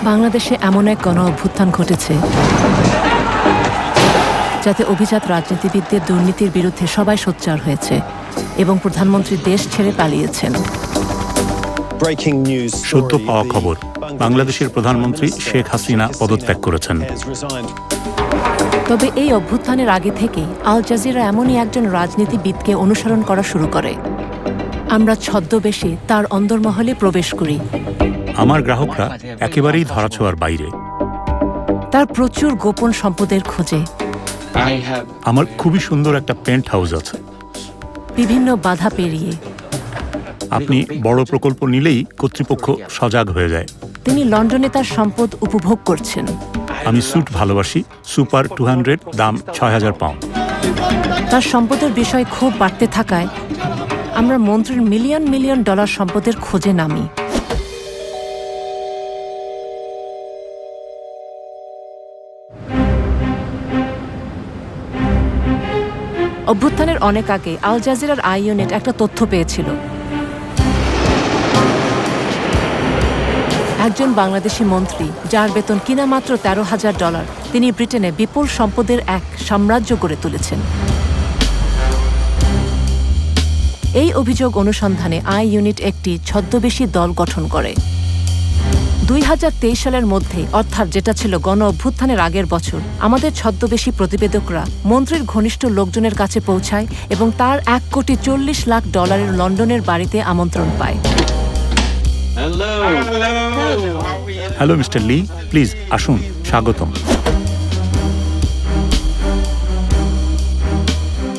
বাংলাদেশে এমন এক গণ অভ্যুত্থান ঘটেছে যাতে অভিজাত রাজনীতিবিদদের দুর্নীতির বিরুদ্ধে সবাই সোচ্চার হয়েছে এবং প্রধানমন্ত্রী দেশ ছেড়ে পালিয়েছেন। সদ্য পাওয়া খবর, বাংলাদেশের প্রধানমন্ত্রী শেখ হাসিনা পদত্যাগ করেছেন। তবে এই অভ্যুত্থানের আগে থেকেই আল জাজিরা এমনই একজন রাজনীতিবিদকে অনুসরণ করা শুরু করে। আমরা ছদ্মবেশে তার অন্দরমহলে প্রবেশ করি। আমার গ্রাহকরা একেবারেই ধরাছোঁয়ার বাইরে। তার প্রচুর গোপন সম্পদের খোঁজে। আমার খুবই সুন্দর একটা পেন্ট হাউস আছে। বিভিন্ন বাধা পেরিয়ে আপনি বড় প্রকল্প নিলেই কর্তৃপক্ষ সজাগ হয়ে যায়। তিনি লন্ডনে তার সম্পদ উপভোগ করছেন। আমি স্যুট ভালোবাসি। সুপার 200, দাম ৬,০০০ পাউন্ড। তার সম্পদের বিষয় খুব বাড়তে থাকায় আমরা মন্ত্রীর মিলিয়ন মিলিয়ন ডলার সম্পদের খোঁজে নামি। অভ্যুত্থানের অনেক আগে আল জাজিরার আই ইউনিট একটা তথ্য পেয়েছিল। একজন বাংলাদেশি মন্ত্রী, যার বেতন কিনা মাত্র $13,000, তিনি ব্রিটেনে বিপুল সম্পদের এক সাম্রাজ্য গড়ে তুলেছেন। এই অভিযোগ অনুসন্ধানে আই ইউনিট একটি ছদ্মবেশী দল গঠন করে। 2023 সালের মধ্যে, অর্থাৎ যেটা ছিল গণ অভ্যুত্থানের আগের বছর, আমাদের ছদ্মবেশী প্রতিবেদকরা মন্ত্রীর ঘনিষ্ঠ লোকজনের কাছে পৌঁছায় এবং তার $1,40,00,000 লন্ডনের বাড়িতে আমন্ত্রণ পায়। হ্যালো মিস্টার লি, প্লিজ আসুন, স্বাগতম।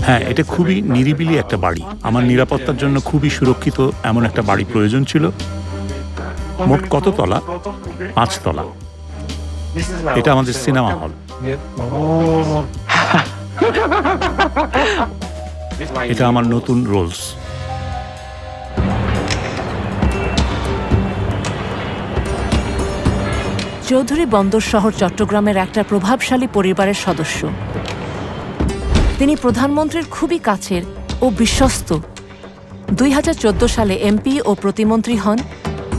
হ্যাঁ, এটা খুবই নিরিবিলি একটা বাড়ি। আমার নিরাপত্তার জন্য খুবই সুরক্ষিত এমন একটা বাড়ি প্রয়োজন ছিল। মোট কত তলা? 5 তলা। এটা আমাদের সিনেমা হল। এটা আমার নতুন রোলস। চৌধুরী বন্দর শহর চট্টগ্রামের একটা প্রভাবশালী পরিবারের সদস্য। তিনি প্রধানমন্ত্রীর খুবই কাছের ও বিশ্বস্ত। 2014 সালে এমপি ও প্রতিমন্ত্রী হন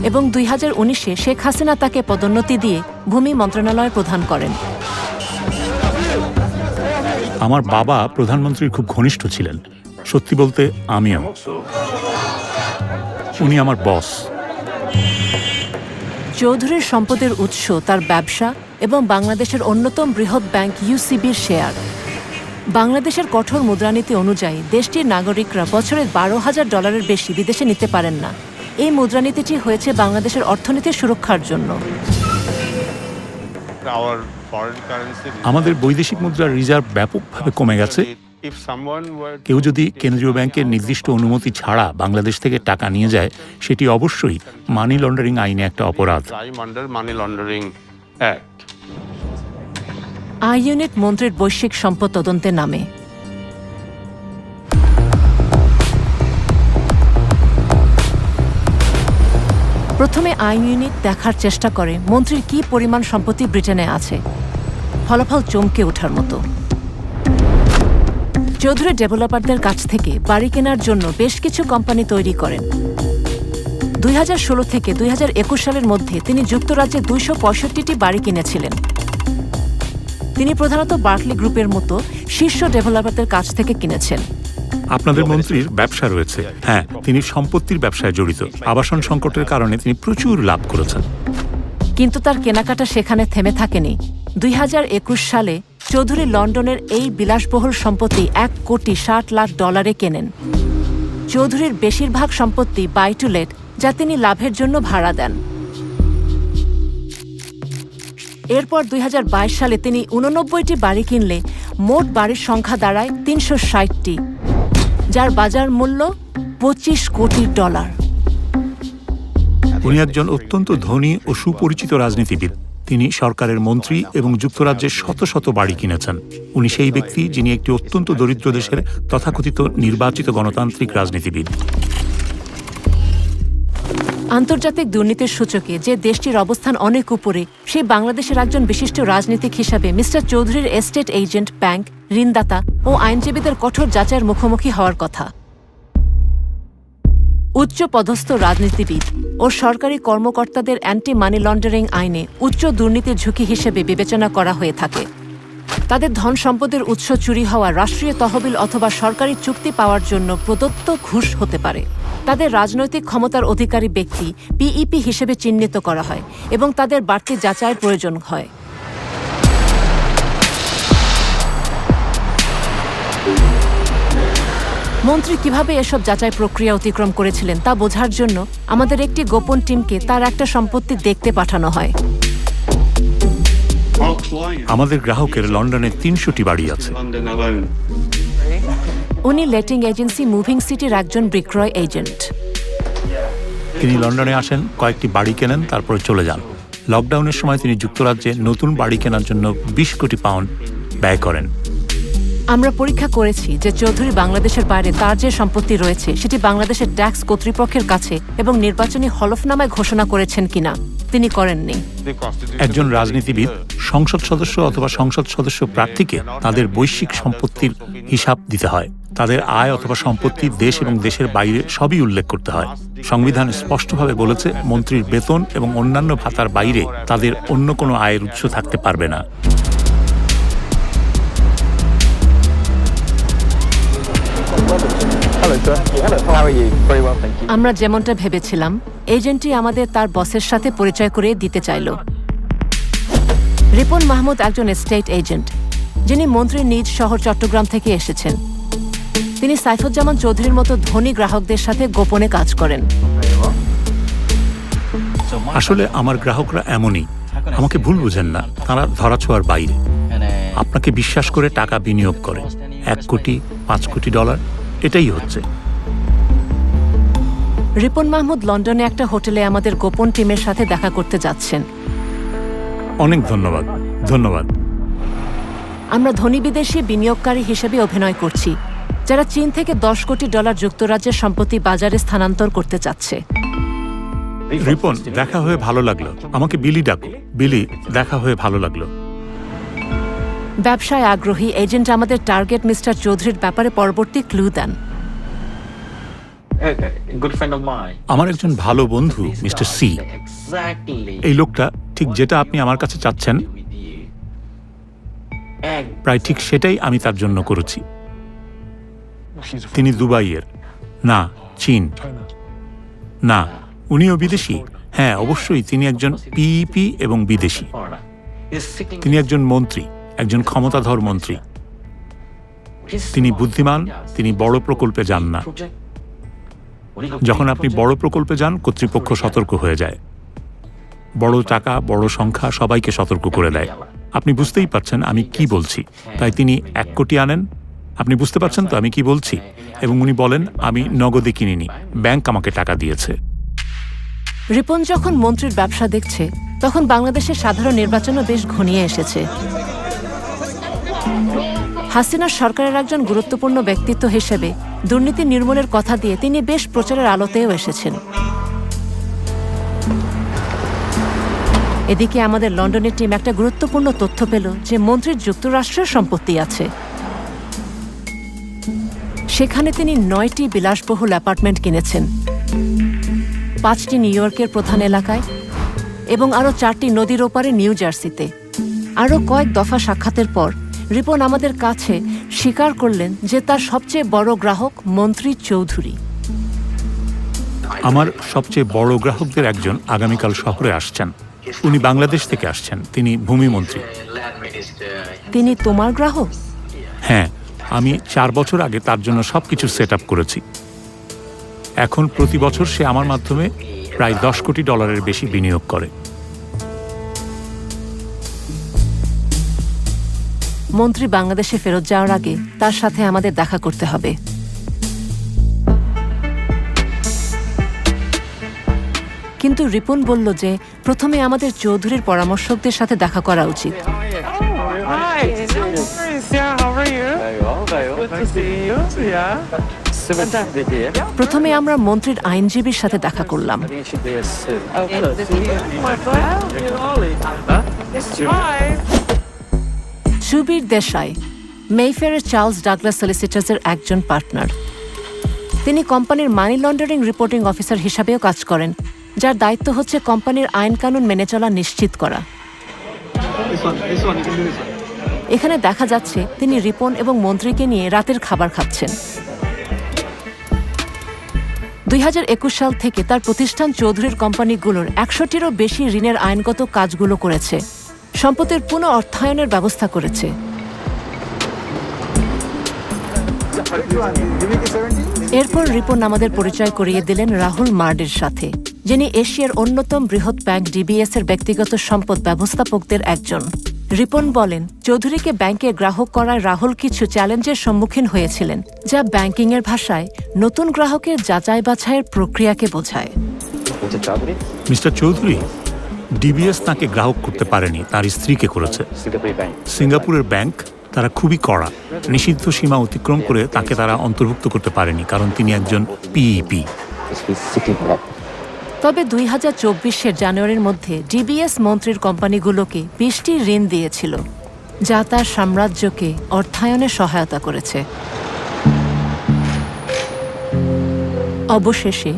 এবং 2019-এ শেখ হাসিনা তাকে পদোন্নতি দিয়ে ভূমি মন্ত্রণালয় প্রধান করেন। আমার বাবা প্রধানমন্ত্রীর খুব ঘনিষ্ঠ ছিলেন। সত্যি বলতে আমিও। উনি আমার বস। চৌধুরীর সম্পদের উৎস তার ব্যবসা এবং বাংলাদেশের অন্যতম বৃহৎ ব্যাংক ইউসিবির শেয়ার। বাংলাদেশের কঠোর মুদ্রানীতি অনুযায়ী দেশটির নাগরিকরা বছরে $12,000 বেশি বিদেশে নিতে পারেন না। এই মুদ্রানীতিটি হয়েছে বাংলাদেশের অর্থনীতির সুরক্ষার জন্য। আমাদের বৈদেশিক মুদ্রার রিজার্ভ ব্যাপকভাবে কমে গেছে। কেউ যদি কেন্দ্রীয় ব্যাংকের নির্দিষ্ট অনুমতি ছাড়া বাংলাদেশ থেকে টাকা নিয়ে যায়, সেটি অবশ্যই মানি লন্ডারিং আইনে একটা অপরাধ। আই ইউনিট মন্ত্রীর বৈশ্বিক সম্পদ তদন্তে নামে। প্রথমে আই ইউনিট দেখার চেষ্টা করে মন্ত্রীর কী পরিমাণ সম্পত্তি ব্রিটেনে আছে। ফলাফল চমকে ওঠার মতো। চৌধুরী ডেভেলপারদের কাছ থেকে বাড়ি কেনার জন্য বেশ কিছু কোম্পানি তৈরি করেন। 2016 থেকে 2021 সালের মধ্যে তিনি যুক্তরাজ্যে 265টি বাড়ি কিনেছিলেন। তিনি প্রধানত বার্কলি গ্রুপের মতো শীর্ষ ডেভেলপারদের কাছ থেকে কিনেছেন। আপনাদের মন্ত্রীর ব্যবসা রয়েছে। হ্যাঁ, তিনি সম্পত্তির ব্যবসায় জড়িত। আবাসন সংকটের কারণে তিনি প্রচুর লাভ করেছেন। কিন্তু তার কেনাকাটা সেখানে থেমে থাকেনি। 2021 সালে চৌধুরী লন্ডনের এই বিলাসবহুল সম্পত্তি $1,60,00,000 কেনেন। চৌধুরীর বেশিরভাগ সম্পত্তি বাই টু লেট, যা তিনি লাভের জন্য ভাড়া দেন। এরপর 2022 সালে তিনি 89টি বাড়ি কিনলে মোট বাড়ির সংখ্যা দাঁড়ায় 360টি, যার বাজার মূল্য $25 কোটি। উনি একজন অত্যন্ত ধনী ও সুপরিচিত রাজনীতিবিদ। তিনি সরকারের মন্ত্রী এবং যুক্তরাজ্যের শত শত বাড়ি কিনেছেন। উনি সেই ব্যক্তি যিনি একটি অত্যন্ত দরিদ্র দেশের তথাকথিত নির্বাচিত গণতান্ত্রিক রাজনীতিবিদ। আন্তর্জাতিক দুর্নীতির সূচকে যে দেশটির অবস্থান অনেক উপরে, সেই বাংলাদেশের একজন বিশিষ্ট রাজনীতিক হিসাবে মিস্টার চৌধুরীর এস্টেট এজেন্ট, ব্যাংক, ঋণদাতা ও আইনজীবীদের কঠোর যাচাইয়ের মুখোমুখি হওয়ার কথা। উচ্চ পদস্থ রাজনীতিবিদ ও সরকারি কর্মকর্তাদের অ্যান্টি মানি লন্ডারিং আইনে উচ্চ দুর্নীতির ঝুঁকি হিসেবে বিবেচনা করা হয়ে থাকে। তাদের ধন সম্পদের উৎস চুরি হওয়া রাষ্ট্রীয় তহবিল অথবা সরকারি চুক্তি পাওয়ার জন্য প্রদত্ত ঘুষ হতে পারে। তাদের রাজনৈতিক ক্ষমতার অধিকারী ব্যক্তি পিইপি হিসেবে চিহ্নিত করা হয় এবং তাদের বাড়তি যাচাইয়ের প্রয়োজন হয়। মন্ত্রী কিভাবে এসব যাচাই প্রক্রিয়া অতিক্রম করেছিলেন তা বোঝার জন্য আমাদের একটি গোপন টিমকে তার একটা সম্পত্তি দেখতে পাঠানো হয়। আমাদের গ্রাহকের লন্ডনে ৩০০টি বাড়ি আছে। উনি লেটিং এজেন্সি মুভিং সিটির একজন বিক্রয় এজেন্ট। তিনি লন্ডনে আসেন, কয়েকটি বাড়ি কেনেন, তারপরে চলে যান। লকডাউনের সময় তিনি যুক্তরাজ্যে নতুন বাড়ি কেনার জন্য ২০ কোটি পাউন্ড ব্যয় করেন। আমরা পরীক্ষা করেছি যে চৌধুরী বাংলাদেশের বাইরে তার যে সম্পত্তি রয়েছে সেটি বাংলাদেশের ট্যাক্স কর্তৃপক্ষের কাছে এবং নির্বাচনী হলফনামায় ঘোষণা করেছেন কিনা। তিনি করেননি। একজন রাজনীতিবিদ, সংসদ সদস্য অথবা সংসদ সদস্য প্রার্থীকে তাদের বৈশ্বিক সম্পত্তির হিসাব দিতে হয়। তাদের আয় অথবা সম্পত্তি দেশ এবং দেশের বাইরে সবই উল্লেখ করতে হয়। সংবিধান স্পষ্টভাবে বলেছে মন্ত্রীর বেতন এবং অন্যান্য ভাতার বাইরে তাদের অন্য কোনো আয়ের উৎস থাকতে পারবে না। আমরা যেমনটা ভেবেছিলাম, এজেন্টটি আমাদের তার বসের সাথে পরিচয় করে দিতে চাইল। রিপন মাহমুদ একজন এস্টেট এজেন্ট, যিনি মন্ত্রীর নিজ শহর চট্টগ্রাম থেকে এসেছেন। তিনি সাইফুজ্জামান চৌধুরীর মতো ধনী গ্রাহকদের সাথে গোপনে কাজ করেন। আসলে আমার গ্রাহকরা এমনই, আমাকে ভুল বুঝেন না, তারা ধরাছোঁয়ার বাইরে। আপনাকে বিশ্বাস করে টাকা বিনিয়োগ করে, ১ কোটি, ৫ কোটি ডলার, এটাই হচ্ছে। রিপন মাহমুদ লন্ডনে একটা হোটেলে আমাদের গোপন টিমের সাথে দেখা করতে যাচ্ছেন। অনেক ধন্যবাদ। ধন্যবাদ। আমরা ধনী বিদেশি বিনিয়োগকারী হিসেবে অভিনয় করছি, যারা চীন থেকে ১০ কোটি ডলার যুক্তরাজ্যের সম্পত্তি বাজারে স্থানান্তর করতে চাচ্ছে। রিপন, দেখা হয়ে ভালো লাগলো। আমাকে বিলি ডাকো। বিলি, দেখা হয়ে ভালো লাগলো। ব্যবসায় আগ্রহী এজেন্ট আমাদের টার্গেট মিস্টার চৌধুরীর ব্যাপারে পরবর্তী ক্লু দেন। আমার একজন ভালো বন্ধু মিস্টার সি, এই লোকটা ঠিক যেটা আপনি আমার কাছে চাচ্ছেন, প্রায় ঠিক সেটাই আমি তার জন্য করেছি। তিনি দুবাইয়ের না, চীন না, উনিও বিদেশি। হ্যাঁ, অবশ্যই তিনি একজন পিইপি এবং বিদেশি। তিনি একজন মন্ত্রী, একজন ক্ষমতাধর মন্ত্রী। তিনি বুদ্ধিমান, তিনি বড় প্রকল্পে যান না। যখন আপনি বড় প্রকল্পে যান, কর্তৃপক্ষ সতর্ক হয়ে যায়। বড় টাকা, বড় সংখ্যা সবাইকে সতর্ক করে দেয়। আপনি বুঝতেই পারছেন আমি কি বলছি। তাই তিনি ১ কোটি আনেন। আপনি বুঝতে পারছেন তো আমি কি বলছি? এবং উনি বলেন আমি নগদে কিনিনি, ব্যাংক আমাকে টাকা দিয়েছে। রিপন যখন মন্ত্রীর ব্যবসা দেখছে, তখন বাংলাদেশের সাধারণ নির্বাচনও বেশ ঘনিয়ে এসেছে। হাসিনার সরকারের একজন গুরুত্বপূর্ণ ব্যক্তিত্ব হিসেবে দুর্নীতি নির্মূলের কথা দিয়ে তিনি বেশ প্রচারের আলোতেও এসেছেন। এদিকে আমাদের লন্ডনের টিম একটা গুরুত্বপূর্ণ তথ্য পেল যে মন্ত্রীর যুক্তরাষ্ট্রের সম্পত্তি আছে। সেখানে তিনি ৯টি বিলাসবহুল অ্যাপার্টমেন্ট কিনেছেন, ৫টি নিউ ইয়র্কের প্রধান এলাকায় এবং আরও ৪টি নদীর ওপারে নিউ জার্সিতে। আরও কয়েক দফা সাক্ষাতের পর রিপন আমাদের কাছে স্বীকার করলেন যে তার সবচেয়ে বড় গ্রাহক মন্ত্রী চৌধুরী। আমার সবচেয়ে বড় গ্রাহকদের একজন আগামীকাল শহরে আসছেন। উনি বাংলাদেশ থেকে আসছেন। তিনি ভূমিমন্ত্রী। তিনি তোমার গ্রাহক? হ্যাঁ, আমি ৪ বছর আগে তার জন্য সবকিছু সেট আপ করেছি। এখন প্রতি বছর সে আমার মাধ্যমে প্রায় ১০ কোটি ডলারের বেশি বিনিয়োগ করে। মন্ত্রী বাংলাদেশে ফেরত যাওয়ার আগে তার সাথে আমাদের দেখা করতে হবে। কিন্তু রিপন বলল যে প্রথমে আমাদের চৌধুরীর পরামর্শকদের সাথে দেখা করা উচিত। প্রথমে আমরা মন্ত্রীর আইনজীবীর সাথে দেখা করলাম। সুবীর দেশাই, মেইফেয়ারের চার্লস ডাগলাস সলিসিটার্সের একজন পার্টনার। তিনি কোম্পানির মানি লন্ডারিং রিপোর্টিং অফিসার হিসাবেও কাজ করেন যার দায়িত্ব হচ্ছে কোম্পানির আইন কানুন মেনে চলা নিশ্চিত করা। এখানে দেখা যাচ্ছে তিনি রিপন এবং মন্ত্রীকে নিয়ে রাতের খাবার খাচ্ছেন। 2021 সাল থেকে তার প্রতিষ্ঠান চৌধুরীর কোম্পানিগুলোর 100টিরও বেশি ঋণের আইনগত কাজগুলো করেছে, সম্পত্তির পুনঃ অর্থায়নের ব্যবস্থা করেছে। এরপর রিপন আমাদের পরিচয় করিয়ে দিলেন রাহুল মার্ডির সাথে, যিনি এশিয়ার অন্যতম বৃহৎ ব্যাংক ডিবিএস এর ব্যক্তিগত সম্পদ ব্যবস্থাপকদের একজন। রিপন বলেন, চৌধুরীকে ব্যাংকে গ্রাহক করায় রাহুল কিছু চ্যালেঞ্জের সম্মুখীন হয়েছিলেন, যা ব্যাংকিংয়ের ভাষায় নতুন গ্রাহকের যাচাই বাছাইয়ের প্রক্রিয়াকে বোঝায়। মিস্টার চৌধুরী, ডিবিএস তাকে গ্রাহক করতে পারেনি, তার স্ত্রীকে করেছে। সিঙ্গাপুরের ব্যাংক তারা খুবই কড়া, নিষিদ্ধ সীমা অতিক্রম করে তাকে তারা অন্তর্ভুক্ত করতে পারেনি, কারণ তিনি একজন পিইপি। তবে 2024 জানুয়ারির মধ্যে ডিবিএস মন্ত্রীর কোম্পানিগুলোকে 20টি ঋণ দিয়েছিল, যা তার সাম্রাজ্যকে অর্থায়নে সহায়তা করেছে। অবশেষে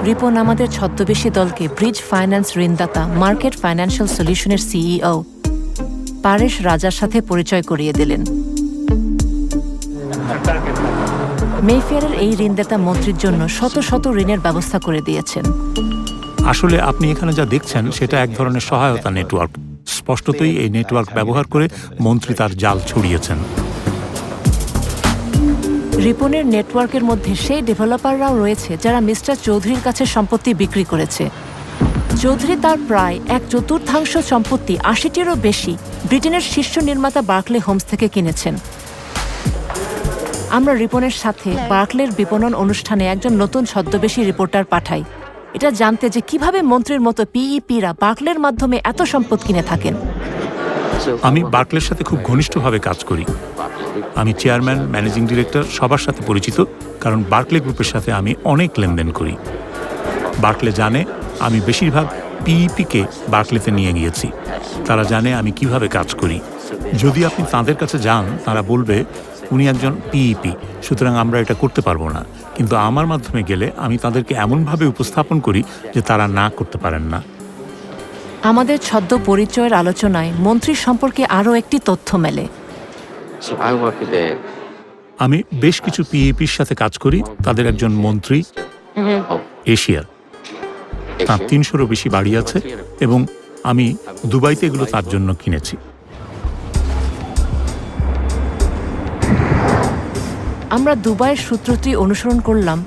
রিপন আমাদের ছদ্মবেশী দলকে ব্রিজ ফাইন্যান্স ঋণদাতা মার্কেট ফাইন্যান্সিয়াল সলিউশনের সিইও পারেশ রাজার সাথে পরিচয় করিয়ে দিলেন। মেফেয়ারের এই ঋণদাতা মন্ত্রীর জন্য শত শত ঋণের ব্যবস্থা করে দিয়েছেন। আসলে আপনি এখানে যা দেখছেন সেটা এক ধরনের সহায়তা নেটওয়ার্ক। স্পষ্টতই এই নেটওয়ার্ক ব্যবহার করে মন্ত্রী তার জাল ছড়িয়েছেন। রিপনের নেটওয়ার্কের মধ্যে সেই ডেভেলপাররাও রয়েছে যারা মিস্টার চৌধুরীর কাছে সম্পত্তি বিক্রি করেছে। চৌধুরী তার প্রায় 1/4 সম্পত্তি, 80টিরও বেশি, ব্রিটেনের শীর্ষ নির্মাতা বার্কলে হোমস থেকে কিনেছেন। আমরা রিপনের সাথে বার্কলের বিপণন অনুষ্ঠানে একজন নতুন ছদ্মবেশী রিপোর্টার পাঠাই, এটা জানতে যে কিভাবে মন্ত্রীর মতো পিইপিরা বার্কলের মাধ্যমে এত সম্পদ কিনে থাকেন। আমি বার্কলের সাথে খুব ঘনিষ্ঠভাবে কাজ করি। আমি চেয়ারম্যান, ম্যানেজিং ডিরেক্টর সবার সাথে পরিচিত, কারণ বার্কলে গ্রুপের সাথে আমি অনেক লেনদেন করি। বার্কলে জানে আমি বেশিরভাগ পিইপিকে বার্কলেতে নিয়ে গিয়েছি। তারা জানে আমি কিভাবে কাজ করি। যদি আপনি তাদের কাছে যান, তারা বলবে উনি একজন পিইপি, সুতরাং আমরা এটা করতে পারবো না। কিন্তু আমার মাধ্যমে গেলে আমি তাদেরকে এমনভাবে উপস্থাপন করি যে তারা না করতে পারেন না। আমাদের ছদ্ম পরিচয়ের আলোচনায় মন্ত্রী সম্পর্কে আরও একটি তথ্য মেলে। আমি বেশ কিছু পিইপির সাথে কাজ করি। তাদের একজন মন্ত্রী এশিয়ার, তার 300-রও বেশি বাড়ি আছে এবং আমি দুবাইতে এগুলো তার জন্য কিনেছি। আমরা দুবাইয়ের সূত্রটি অনুসরণ করলাম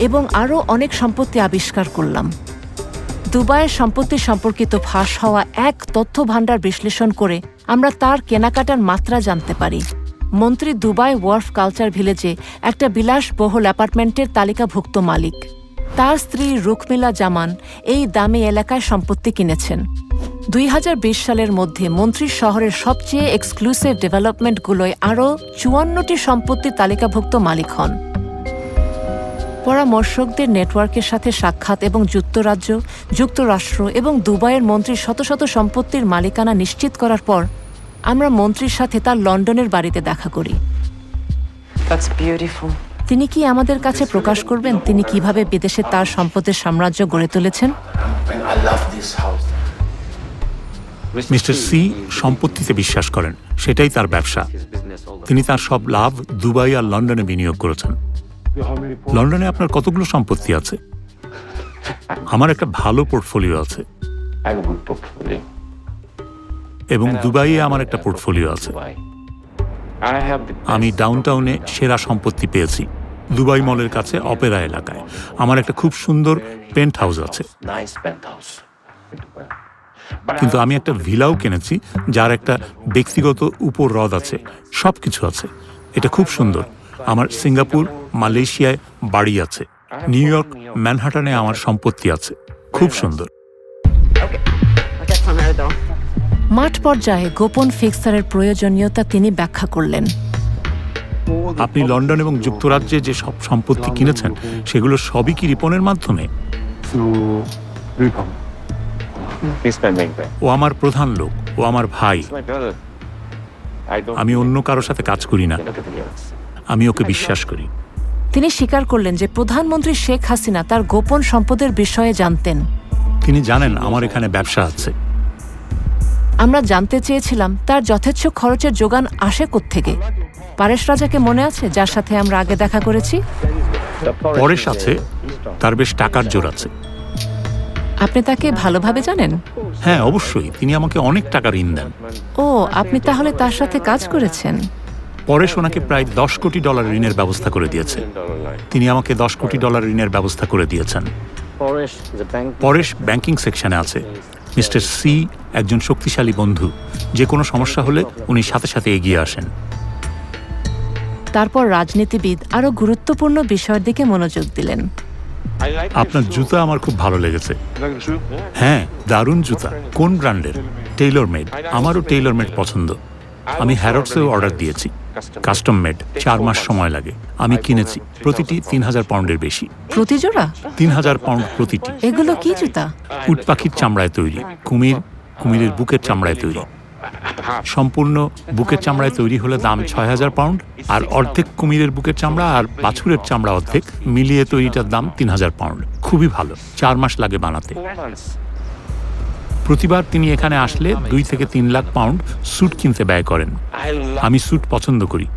এবং আরও অনেক সম্পত্তি আবিষ্কার করলাম। দুবাইয়ের সম্পত্তি সম্পর্কিত ফাঁস হওয়া এক তথ্য ভাণ্ডার বিশ্লেষণ করে আমরা তার কেনাকাটার মাত্রা জানতে পারি। মন্ত্রী দুবাই ওয়ার্ফ কালচার ভিলেজে একটা বিলাসবহুল অ্যাপার্টমেন্টের তালিকাভুক্ত মালিক। তার স্ত্রী রুকমিলা জামান এই দামি এলাকায় সম্পত্তি কিনেছেন। 2020 সালের মধ্যে মন্ত্রী শহরের সবচেয়ে এক্সক্লুসিভ ডেভেলপমেন্টগুলোয় আরও 54টি সম্পত্তির তালিকাভুক্ত মালিক হন। পরামর্শকদের নেটওয়ার্কের সাথে সাক্ষাৎ এবং যুক্তরাজ্য, যুক্তরাষ্ট্র এবং দুবাইয়ের মন্ত্রীর শত শত সম্পত্তির মালিকানা নিশ্চিত করার পর আমরা মন্ত্রীর সাথে তার লন্ডনের বাড়িতে দেখা করি। তিনি কি আমাদের কাছে প্রকাশ করবেন তিনি কিভাবে বিদেশে তার সম্পদের সাম্রাজ্য গড়ে তুলেছেন? মিস্টার সি সম্পত্তিতে বিশ্বাস করেন, সেটাই তার ব্যবসা। তিনি তার সব লাভ দুবাই আর লন্ডনে বিনিয়োগ করেছেন। লন্ডনে আপনার কতগুলো সম্পত্তি আছে? আমার একটা ভালো পোর্টফোলিও আছে এবং দুবাইয়ে আমার একটা পোর্টফোলিও আছে। আমি ডাউনটাউনে সেরা সম্পত্তি পেয়েছি, দুবাই মলের কাছে অপেরা এলাকায়। আমার একটা খুব সুন্দর পেন্ট হাউস আছে, কিন্তু আমি একটা ভিলাও কিনেছি যার একটা ব্যক্তিগত উপর হ্রদ আছে, সব কিছু আছে। এটা খুব সুন্দর। আমার সিঙ্গাপুর, মালয়েশিয়ায় বাড়ি আছে, নিউ ইয়র্ক, ম্যানহাটনে আমার সম্পত্তি আছে, খুব সুন্দর। মাঠ পর্যায়ে গোপন ফিক্সারের প্রয়োজনীয়তা তিনি ব্যাখ্যা করলেন। আপনি লন্ডন এবং যুক্তরাজ্যে যে সব সম্পত্তি কিনেছেন সেগুলো সবই কি রিপনের মাধ্যমে? ও আমার প্রধান লোক, ও আমার ভাই। আমি অন্য কারোর সাথে কাজ করি না, আমি ওকে বিশ্বাস করি। তিনি স্বীকার করলেন যে প্রধানমন্ত্রী শেখ হাসিনা তার গোপন সম্পদের বিষয়ে জানতেন। তিনি জানেন আমার এখানে ব্যবসা আছে। আমরা জানতে চেয়েছিলাম তার যথেচ্ছ খরচের যোগান আসে কোত্থেকে। পারেশ রাজাকে মনে আছে, যার সাথে আমরা আগে দেখা করেছি? পরেশ আছে, তার বেশ টাকার জোর আছে। আপনি তাকে ভালোভাবে জানেন? হ্যাঁ, অবশ্যই। তিনি আমাকে অনেক টাকা ঋণ দেন। ও, আপনি তাহলে তার সাথে কাজ করেছেন? পরেশ ওনাকে প্রায় $10 কোটি ঋণের ব্যবস্থা করে দিয়েছে। তিনি আমাকে $10 কোটি ঋণের ব্যবস্থা করে দিয়েছেন। পরেশ ব্যাংকিং সেকশনে আছে। মিস্টার সি একজন শক্তিশালী বন্ধু। যে কোনো সমস্যা হলে উনি সাথে সাথে এগিয়ে আসেন। তারপর রাজনীতিবিদ আরও গুরুত্বপূর্ণ বিষয়ের দিকে মনোযোগ দিলেন। আপনার জুতা আমার খুব ভালো লেগেছে। হ্যাঁ, দারুণ জুতা। কোন ব্র্যান্ডের? Taylor made. আমারও টেইলর মেড পছন্দ। আমি হ্যারোডসেও অর্ডার দিয়েছি, কাস্টম মেড। 4 মাস সময় লাগে। আমি কিনেছি। প্রতিটি 3000 পাউন্ডের বেশি। প্রতি জোড়া? 3000 পাউন্ড প্রতিটি। এগুলো কি জুতা? উট পাখির চামড়ায় তৈরি। কুমিরের বুকের চামড়ায় তৈরি। সম্পূর্ণ বুকের চামড়ায় তৈরি হলে দাম 6000 পাউন্ড, আর অর্ধেক কুমিরের বুকের চামড়া আর বাছুরের চামড়া অর্ধেক মিলিয়ে তৈরিটার দাম 3000 পাউন্ড। খুবই ভালো। 4 মাস লাগে বানাতে। প্রতিবার তিনি এখানে আসলে 2 থেকে 3 লাখ পাউন্ড স্যুট কিনতে ব্যয় করেন। আমি স্যুট পছন্দ করি।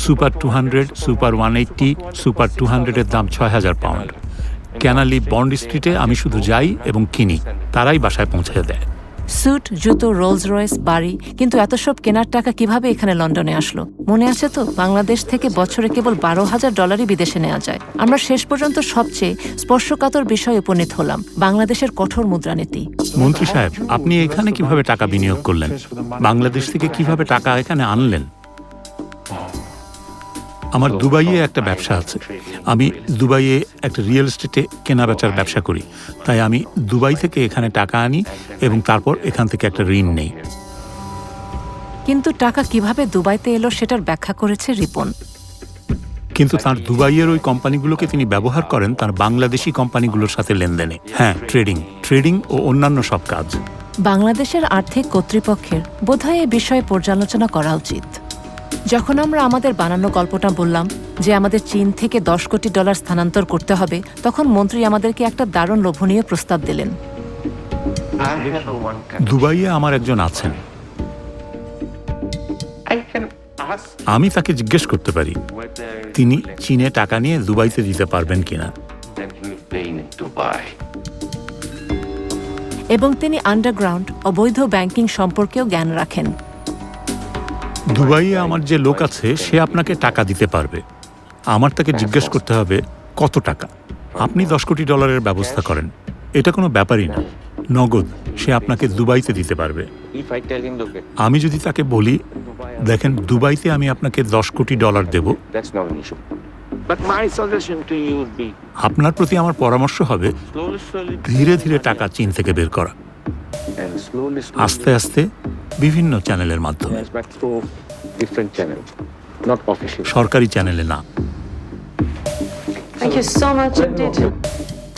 সুপার 200, সুপার 180, সুপার 200-এর দাম 6000 পাউন্ড। ক্যানালি বন্ড স্ট্রিটে আমি শুধু যাই এবং কিনি, তারাই বাসায় পৌঁছে দেয়। স্যুট, জুতো, রোলস রয়েস, বাড়ি। কিন্তু এত সব কেনার টাকা কিভাবে এখানে লন্ডনে আসলো? মনে আছে তো, বাংলাদেশ থেকে বছরে কেবল $12,000 বিদেশে নেওয়া যায়। আমরা শেষ পর্যন্ত সবচেয়ে স্পর্শকাতর বিষয়ে উপনীত হলাম, বাংলাদেশের কঠোর মুদ্রানীতি। মন্ত্রী সাহেব, আপনি এখানে কিভাবে টাকা বিনিয়োগ করলেন? বাংলাদেশ থেকে কিভাবে টাকা এখানে আনলেন? আমার দুবাইয়ে একটা ব্যবসা আছে। আমি দুবাইয়ে একটা রিয়েল এস্টেটে কেনাবেচার ব্যবসা করি। তাই আমি দুবাই থেকে এখানে টাকা আনি এবং তারপর এখান থেকে একটা ঋণ নেই। কিন্তু টাকা কিভাবে দুবাইতে এলো সেটার ব্যাখ্যা করেছে রিপন। কিন্তু তার দুবাইয়ের ওই কোম্পানিগুলোকে তিনি ব্যবহার করেন তার বাংলাদেশি কোম্পানিগুলোর সাথে লেনদেনে। হ্যাঁ, ট্রেডিং ও অন্যান্য সব কাজ। বাংলাদেশের আর্থিক কর্তৃপক্ষের বোধহয় এ বিষয়ে পর্যালোচনা করা উচিত। যখন আমরা আমাদের বানানো গল্পটা বললাম যে আমাদের চীন থেকে $10 কোটি স্থানান্তর করতে হবে, তখন মন্ত্রী আমাদেরকে একটা দারুণ লোভনীয় প্রস্তাব দিলেন। দুবাইয়ে আমার একজন আছেন। আমি তাকে জিজ্ঞেস করতে পারি তিনি চীনে টাকা নিয়ে দুবাইতে দিতে পারবেন কিনা। এবং তিনি আন্ডারগ্রাউন্ড অবৈধ ব্যাংকিং সম্পর্কেও জ্ঞান রাখেন। দুবাইয়ে আমার যে লোক আছে সে আপনাকে টাকা দিতে পারবে। আমার তাকে জিজ্ঞেস করতে হবে কত টাকা। আপনি $10 কোটি ব্যবস্থা করেন, এটা কোনো ব্যাপারই না। নগদ সে আপনাকে দুবাইতে দিতে পারবে। আমি যদি তাকে বলি, দেখেন দুবাইতে আমি আপনাকে $10 কোটি দেব, আপনার প্রতি আমার পরামর্শ হবে ধীরে ধীরে টাকা চীন থেকে বের করা, আস্তে আস্তে বিভিন্ন চ্যানেলের মাধ্যমে, সরকারি চ্যানেলে না।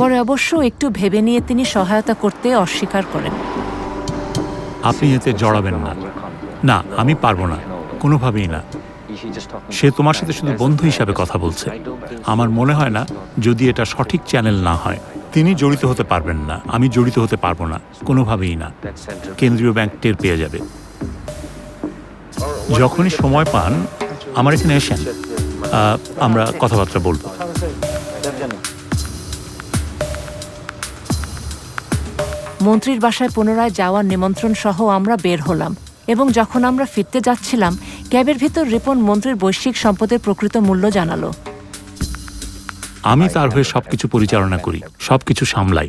পরে অবশ্য একটু ভেবে নিয়ে তিনি সহায়তা করতে অস্বীকার করেন। আপনি এতে জড়াবেন না। না, আমি পারবো না, কোনোভাবেই না। সে তোমার সাথে শুধু বন্ধু হিসাবে কথা বলছে। আমার মনে হয় না, যদি এটা সঠিক চ্যানেল না হয়। তিনি জড়িত হতে পারবেন না, আমি জড়িত হতে পারবো না, কোনোভাবেই না। কেন্দ্রীয় ব্যাংক টের পেয়ে যাবে। যখনই সময় পান আমার এখানে এসেন, আমরা কথাবার্তা বলবো। মন্ত্রীর বাসায় পুনরায় যাওয়ার নিমন্ত্রণ সহ আমরা বের হলাম, এবং যখন আমরা ফিরতে যাচ্ছিলাম ক্যাবের ভিতর রিপন মন্ত্রীর বৈশ্বিক সম্পদের প্রকৃত মূল্য জানালো। আমি তার হয়ে সবকিছু পরিচালনা করি, সবকিছু সামলাই।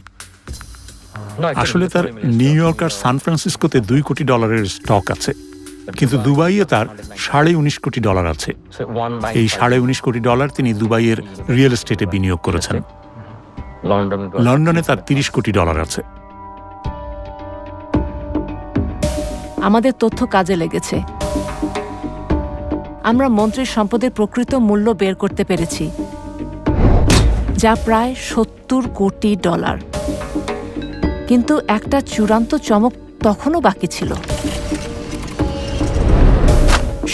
আসলে তার নিউ ইয়র্ক আর সান ফ্রান্সিসকোতে $2 কোটি স্টক আছে, কিন্তু দুবাইয়ে তার $19.5 কোটি আছে। এই $19.5 কোটি তিনি দুবাইয়ের রিয়েল এস্টেটে বিনিয়োগ করেছেন। লন্ডনে তার $30 কোটি আছে। আমাদের তথ্য কাজে লেগেছে। আমরা মন্ত্রীর সম্পদের প্রকৃত মূল্য বের করতে পেরেছি, যা প্রায় $70 কোটি। কিন্তু একটা চূড়ান্ত চমক তখনও বাকি ছিল।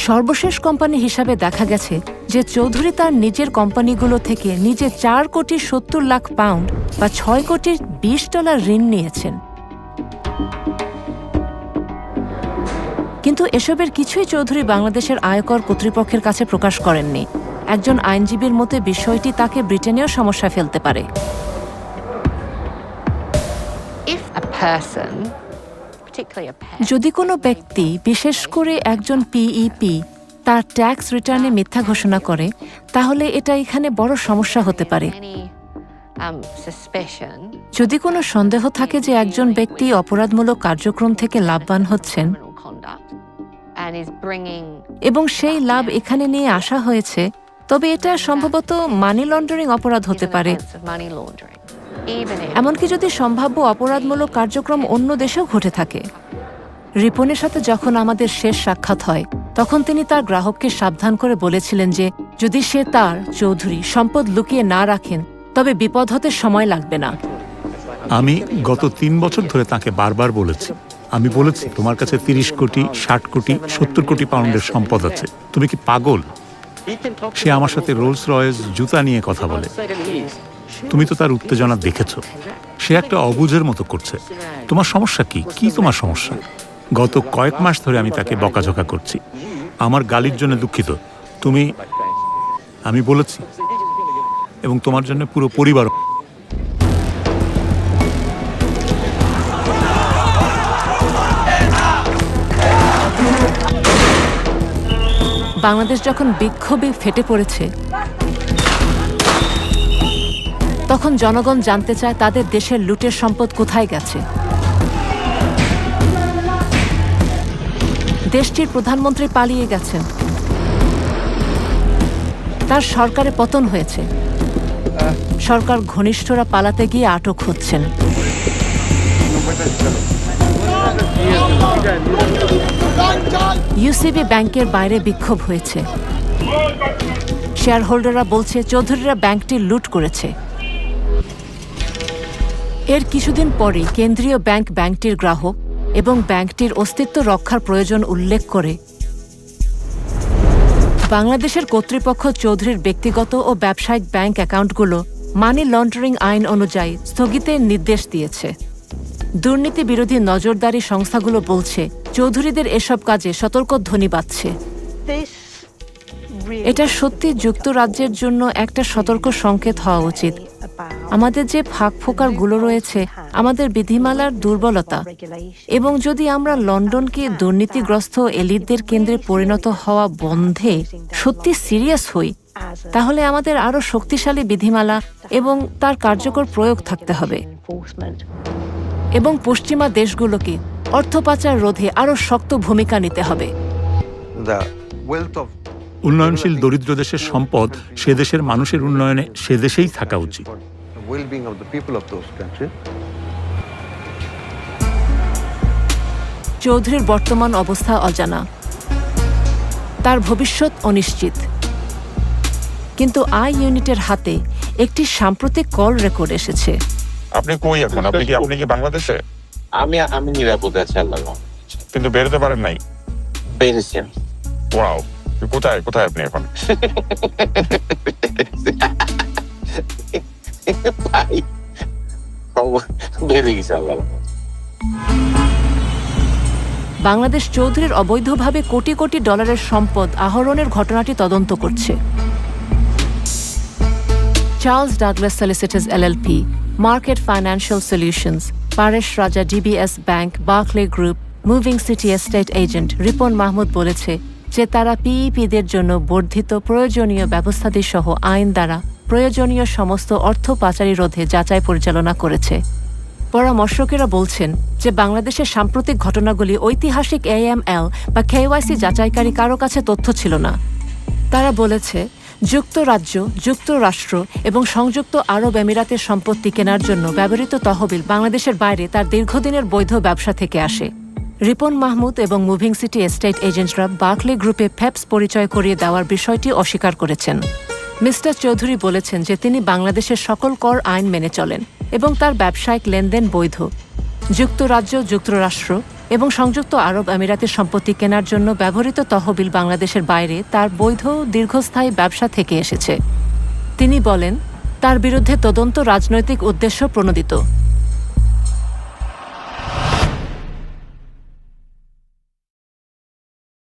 সর্বশেষ কোম্পানি হিসাবে দেখা গেছে যে চৌধুরী তার নিজের কোম্পানিগুলো থেকে নিজে 4,70,00,000 পাউন্ড বা $6,20,00,000 ঋণ নিয়েছেন। কিন্তু এসবের কিছুই চৌধুরী বাংলাদেশের আয়কর কর্তৃপক্ষের কাছে প্রকাশ করেননি। একজন আইনজীবীর মতে বিষয়টি তাকে ব্রিটেনেও সমস্যায় ফেলতে পারে। যদি কোনো ব্যক্তি, বিশেষ করে একজন পিইপি, তার ট্যাক্স রিটার্নে মিথ্যা ঘোষণা করে, তাহলে এটা এখানে বড় সমস্যা হতে পারে। যদি কোনো সন্দেহ থাকে যে একজন ব্যক্তি অপরাধমূলক কার্যক্রম থেকে লাভবান হচ্ছেন এবং সেই লাভ এখানে নিয়ে আসা হয়েছে, তবে এটা সম্ভবত মানি লন্ডারিং অপরাধ হতে পারে। এমনকি যদি সম্ভাব্য অপরাধমূলক কার্যক্রম অন্য দেশেও ঘটে থাকে। রিপনের সাথে যখন আমাদের শেষ সাক্ষাৎ হয়, তখন তিনি তার গ্রাহককে সাবধান করে বলেছিলেন যে যদি সে তার চৌধুরী সম্পদ লুকিয়ে না রাখেন, তবে বিপদ হতে সময় লাগবে না। আমি গত 3 বছর ধরে তাকে বারবার বলেছি, আমি বলেছি তোমার কাছে 30 কোটি, 60 কোটি, 70 কোটি পাউন্ডের সম্পদ আছে, তুমি কি পাগল? সে আমার সাথে রোলস রয়েস জুতা নিয়ে কথা বলে। তুমি তো তার উত্তেজনা দেখেছ। সে একটা অবুঝের মতো করছে। তোমার সমস্যা কি? কি তোমার সমস্যা? গত কয়েক মাস ধরে আমি তাকে বকাঝকা করছি। আমার গালির জন্য দুঃখিত। আমি বলেছি, এবং তোমার জন্য পুরো পরিবার। বাংলাদেশ যখন বিক্ষোভে ফেটে পড়েছে, তখন জনগণ জানতে চায় তাদের দেশের লুটের সম্পদ কোথায় গেছে। দেশটির প্রধানমন্ত্রী পালিয়ে গেছেন, তার সরকারে পতন হয়েছে, সরকার ঘনিষ্ঠরা পালাতে গিয়ে আটক হচ্ছেন। ইউসিবি ব্যাংকের বাইরে বিক্ষোভ হয়েছে। শেয়ার হোল্ডাররা বলছে চৌধুরীরা ব্যাংকটি লুট করেছে। এর কিছুদিন পরেই কেন্দ্রীয় ব্যাংক ব্যাংকটির গ্রাহক এবং ব্যাংকটির অস্তিত্ব রক্ষার প্রয়োজন উল্লেখ করে বাংলাদেশের কর্তৃপক্ষ চৌধুরীর ব্যক্তিগত ও ব্যবসায়িক ব্যাংক অ্যাকাউন্টগুলো মানি লন্ডারিং আইন অনুযায়ী স্থগিতের নির্দেশ দিয়েছে। দুর্নীতি বিরোধী নজরদারি সংস্থাগুলো বলছে চৌধুরীদের এসব কাজে সতর্ক ধ্বনি বাজছে। এটা সত্যি যুক্তরাজ্যের জন্য একটা সতর্ক সংকেত হওয়া উচিত। আমাদের যে ফাঁকফোকরগুলো রয়েছে, আমাদের বিধিমালার দুর্বলতা, এবং যদি আমরা লন্ডনকে দুর্নীতিগ্রস্ত এলিটদের কেন্দ্রে পরিণত হওয়া বন্ধে সত্যি সিরিয়াস হই, তাহলে আমাদের আরও শক্তিশালী বিধিমালা এবং তার কার্যকর প্রয়োগ থাকতে হবে। এবং পশ্চিমা দেশগুলোকে অর্থ পাচার রোধে আরও শক্ত ভূমিকা নিতে হবে। উন্নয়নশীল দরিদ্র দেশের সম্পদ সে দেশের মানুষের উন্নয়নে সে দেশেই থাকা উচিত। চৌধুরীর বর্তমান অবস্থা অজানা, তার ভবিষ্যৎ অনিশ্চিত। কিন্তু আই ইউনিটের হাতে একটি সাম্প্রতিক কল রেকর্ড এসেছে। আপনি কই এখন? আপনি কি বাংলাদেশে? আমি নিরাপদে আছি, আল্লাহ। কিন্তু বেরোতে পারেন নাই? বেরিয়েছেন। ওয়াও, কোথায় আপনি এখন? ভাই বেরিয়ে গেছে, আল্লাহ। বাংলাদেশ চৌধুরীর অবৈধভাবে কোটি কোটি ডলারের সম্পদ আহরণের ঘটনাটি তদন্ত করছে। Charles Douglas solicitors LLP, market financial solutions, Paresh Raja DBS bank, Barclay group, moving city estate agent Ripon Mahmud বলেছে যে তারা পিইপিদের জন্য বর্ধিত প্রয়োজনীয় ব্যবস্থাদি সহ আইন দ্বারা প্রয়োজনীয় সমস্ত অর্থ পাচারি রোধে যাচাই পরিচালনা করেছে। পরামর্শকেরা বলছেন যে বাংলাদেশের সাম্প্রতিক ঘটনাগুলি ঐতিহাসিক AML বা KYC যাচাইকারী কারো কাছে তথ্য ছিল না। তারা বলেছে যুক্তরাজ্য, যুক্তরাষ্ট্র এবং সংযুক্ত আরব আমিরাতের সম্পত্তি কেনার জন্য ব্যবহৃত তহবিল বাংলাদেশের বাইরে তার দীর্ঘদিনের বৈধ ব্যবসা থেকে আসে। রিপন মাহমুদ এবং মুভিং সিটি এস্টেট এজেন্টরা বার্কলে গ্রুপে ফেপস পরিচয় করিয়ে দেওয়ার বিষয়টি অস্বীকার করেছেন। মিস্টার চৌধুরী বলেছেন যে তিনি বাংলাদেশের সকল কর আইন মেনে চলেন এবং তার ব্যবসায়িক লেনদেন বৈধ। যুক্তরাজ্য, যুক্তরাষ্ট্র এবং সংযুক্ত আরব আমিরাতের সম্পত্তি কেনার জন্য ব্যবহৃত তহবিল বাংলাদেশের বাইরে তার বৈধ দীর্ঘস্থায়ী ব্যবসা থেকে এসেছে। তিনি বলেন, তার বিরুদ্ধে তদন্ত রাজনৈতিক উদ্দেশ্য প্রণোদিত।